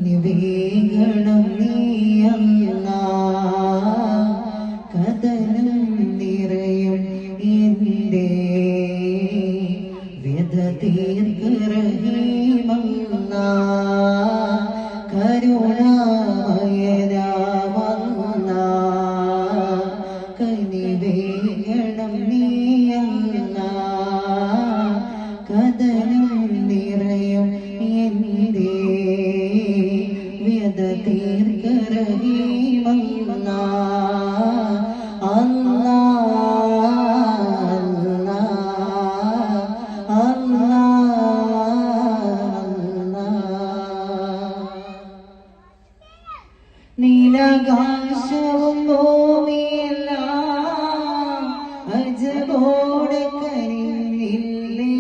കനിവേഗണം നീയല്ല കഥനം നിറയും എൻ്റെ വ്യഥ തീർക്കറഹീമല്ല കരുണാമയരാമല്ല കനിവേഗണം നീയല്ല കഥനം നിറയും എൻ്റെ വ്യഥ തീർക്കറഹീമല്ല നീലാകാശവും ഭൂമിയെല്ലാം അജബോടെ കരിഞ്ഞില്ലേ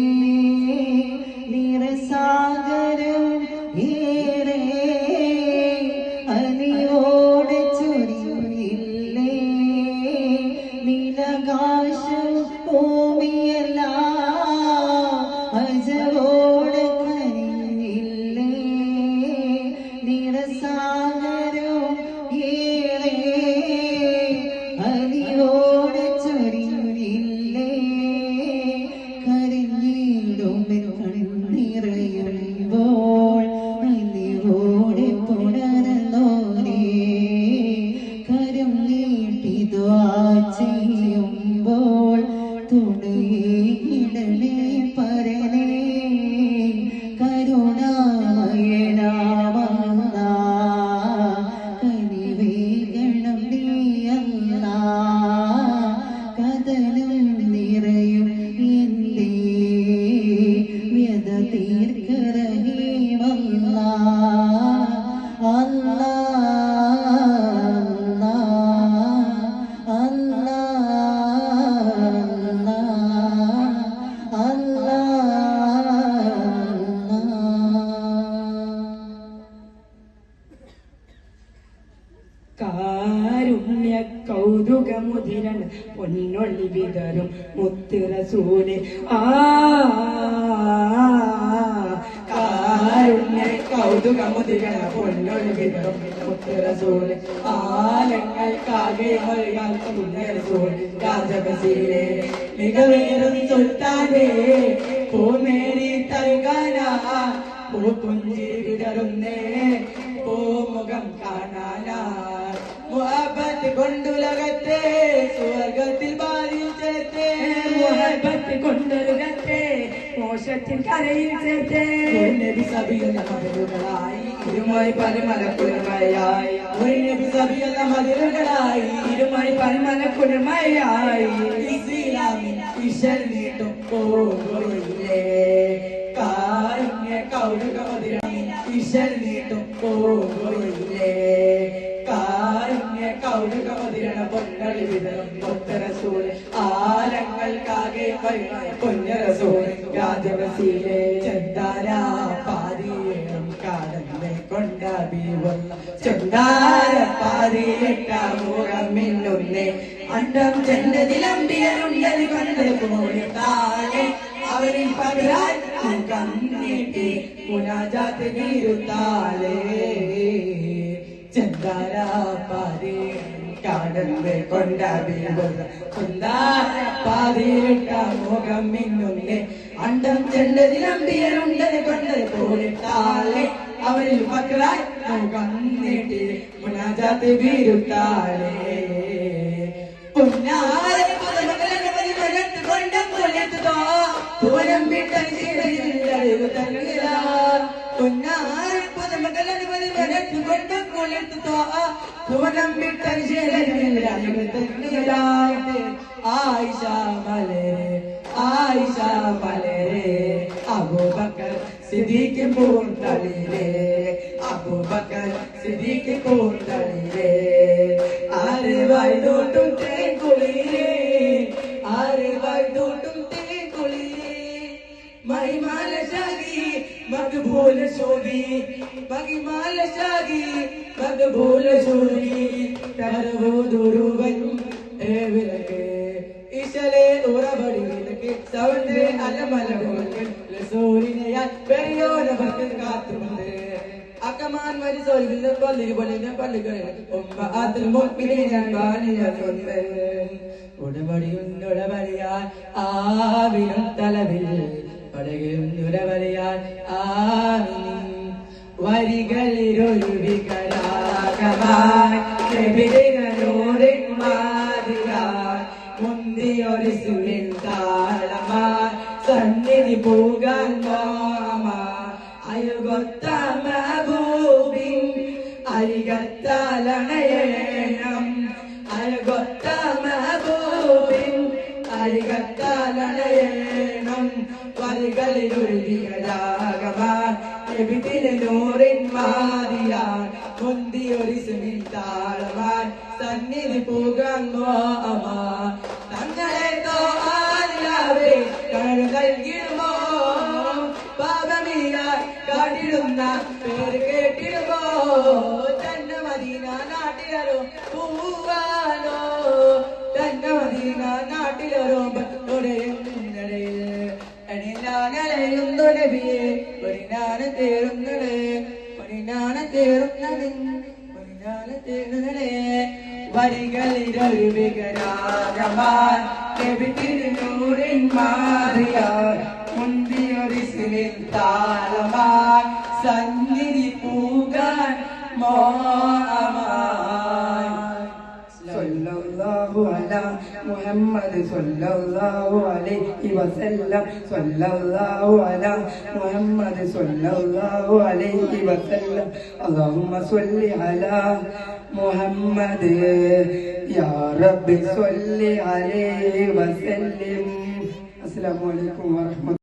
നിറസാഗരം ഏറെ അലിയോടെ ചൊരിഞ്ഞില്ലേ നീലാകാശവും ഭൂമിയെല്ലാം അജബോടെ കരിഞ്ഞില്ലേ നിറസാഗരം അലിയോടെ ചൊരിഞ്ഞില്ലേ കരഞ്ഞിടുമെൻ കണ്ണിറയുമ്പോൾ അലിയോടെ പുണർന്നോരേ കരം നീട്ടി ദ്വാ ചെയ്യുമ്പോൾ തുണയിടണേ പരനേ കരുണാമയനാമല്ല കനിവേഗണം നീയല്ല കഥനം നിറയും എൻ്റെ വ്യഥ തീർക്കറഹീമല്ല അല്ലാ കാരുണ്യ കൗതുകമുതിരൻ പൊന്നൊളി വിതറും മുത്ത് റസൂല് കാരുണ്യ കൗതുകമുതിരൻ പൊന്നൊളി വിതറും മുത്ത് റസൂല് ആലങ്ങൾക്കാകെ റസൂൽ രാജബസീരെ മികവേറും സുൽത്താനേ പൂമേരി തൽഗാന പൂക്കുഞ്ചി വിടരുന്നേ പൂമുഖം കാണാനാ മുഹബത്ത് കൊണ്ടുലകത്തെ സ്വർഗത്തിൽ ബാലിൽ ചേർത്തേ മുഹബത്ത് കൊണ്ടുലകത്തെ മോശത്തിൽ കരയിൽ ചേർത്തേ നബി സബിയുള്ള മതിലുകളായി ഇരുമായി പരമല കുളിർമയായി നബി സബിയുള്ള മതിലുകളായി ഇരുമായി പരമല കുളിർമയായി ഇസ്ലാമിൻ ഇശൽ നീട്ടും പോയില്ലേ കാരുണ്യ കൗതുകമതിരായി ഇശൽ നീട്ടും പോയില്ലേ കാരുണ്യ കൗതുകമതിരണ പൊന്നളി വിതറും പൊത്തറസൂൽ ആലങ്ങൾക്കാകെ പൊന്നറസൂൽ രാജവസീലെ ചെന്താര പാതിയേണം കാലങ്ങളെ കൊണ്ടീവല്ല ചെന്താര പാതിയിട്ട മുഖം മിന്നുന്നേ അണ്ടം ചെന്നതിലമ്പിയരുണ്ടത് കണ്ടത് പോലെ താഴെ അവരിൽ പകരാൻ കണ്ണീട്ടി മുനാജാത്ത് വീരുത്താലേ ചെന്താര പാതി കാടല്ലേ കൊണ്ടാതിയിട്ട മുഖം മിന്നുന്നേ അണ്ടം ചെണ്ടതിലമ്പിയരുണ്ടത് കൊണ്ടത് പോലെ താഴെ അവരിൽ പകരാൻ മുഖം നീട്ടി മുനാജാത്ത് വീരുത്താലേ പൂരം ആയിഷ മലരെ അബൂബക്കർ സിദ്ദീഖ് പൂന്തളിരേ അബൂബക്കർ സിദ്ദീഖ് പൂന്തളിരേ ആര് വൈദോട്ടും തേക്കുളിരേ ആര് വൈദോട്ടും തേക്കുളിരേ മഹിമാല ശാഗി മഖബൂൽ ശോഗി മഹിമാല ശാഗി മഖബൂൽ ശോഗി തരവോ ദുരുവൻ ഏ വിലകേ ഇശലേ ഉറവ സൗണ്ട് അലമലമോക്ക് റസൂലിനെ ഞാൻ പെരിയോനെ ഭക്തി കാത്തുമുണ്ട് അക്കമാൻ വരി സോൽവിൽ പള്ളിയിൽ പള്ളിനെ പള്ളികളിൽ ഉമ്മഅത്തുൽ മുഅ്മിനീൻ ബാനിയതുണ്ട് ഉടവടിയാൻ ആവിനും തലവിൽ പടയുന്നുടവടിയാൻ ആവിനും വരികളിലൊരു വികരാഗമായി നബിദിനൂറിൻ മാതിരായി മുന്തിയൊരു സുനിൽ താളമായി സന്നിധി പോകാൻ മോഹമായി അയുകൊത്ത മഹബൂബിൻ അരികത്താലണയണം അയുകൊത്ത മഹബൂബിൻ അരികത്താലണയണം വരികളിലൊരു വികരാഗമായി നൂറിൻ മാതിയാൻ മുന്തിയൊരു സുനിൽ താളമായി സന്നിധി പോകാൻ മോഹമായി തങ്ങളെ ആദിലാവേ കടൽ നൽകിടുമോ പാപമില്ലായി കാട്ടിടുന്ന പേര് കേട്ടിടുമോ തന്നെ മദീന നാട്ടിലോ പൂവാനോ തന്നെ മദീന നാട്ടിലോ ണയുന്നു നബിയെ പരിനാണ് തേടുന്നതേ വരികളിലൊരു വികരാഗമാൻ നബിതിരുനൂറിൻ മാറിയാൻ മുന്തിയൊരു സുനിൽ താളമാൻ സന്നിധി പൂകാൻ മോഹമായി സല്ലല്ലാഹു അലാ മുഹമ്മദ് സല്ലല്ലാഹു അലൈഹി വസല്ലം സല്ലല്ലാഹു അലാ മുഹമ്മദ് സല്ലല്ലാഹു അലൈഹി വസല്ലം അല്ലാഹുമ്മ സ്വല്ലി അലാ മുഹമ്മദ് യാ റബ്ബി സ്വല്ലി അലൈഹി വസല്ലം അസ്സലാമു അലൈക്കും വറഹ്മത്തുള്ളാഹി